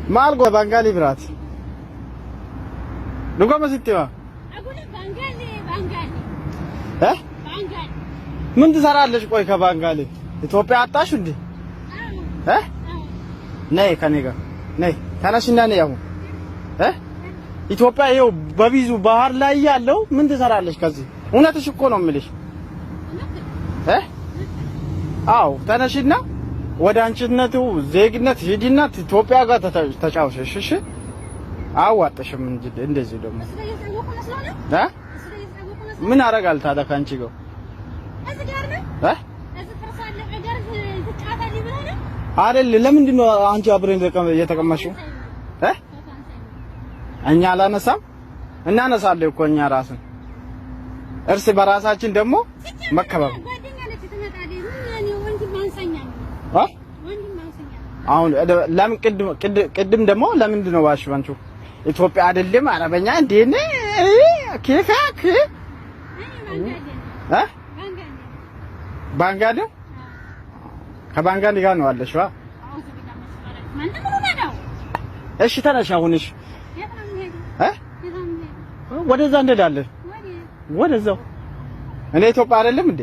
Malgo Bangali brat. Lugo masittiwa. Agule Bangali. Eh? Bangali. ምን ትሰራለሽ? ቆይ ከባንጋሊ ኢትዮጵያ አጣሽ እንዴ? ነይ ከኔ ጋር ነይ ተነሽና ነይ አሁን ኢትዮጵያ ይኸው በቢዙ ባህር ላይ ያለው ምን ትሰራለሽ ከዚህ? እውነትሽ እኮ ነው የምልሽ። አዎ ተነሽና ወደ አንቺነቱ ዜግነት ሂጂና ኢትዮጵያ ጋር ተጫውተሽ እሺ። አዋጥሽም እንጂ እንደዚህ ደግሞ ምን አረጋል ታዲያ ካንቺ ጋር አይደል? ለምንድን ነው አንቺ አብረን የተቀመሽው? እኛ አላነሳም እናነሳለን እኮ እኛ ራስን እርስ በራሳችን ደግሞ መከባበር አሁን ለምን ቅድም ደግሞ ለምንድን ነው ዋሽባንቹ ኢትዮጵያ አይደለም አረበኛ እንዴ ነህ ከካክ ባንጋሊ ከባንጋሊ ጋር ነው አለሽዋ? እሺ ተነሽ አሁንሽ ወደዛ እንሄዳለን። ወደዛው እኔ ኢትዮጵያ አይደለም እንዴ?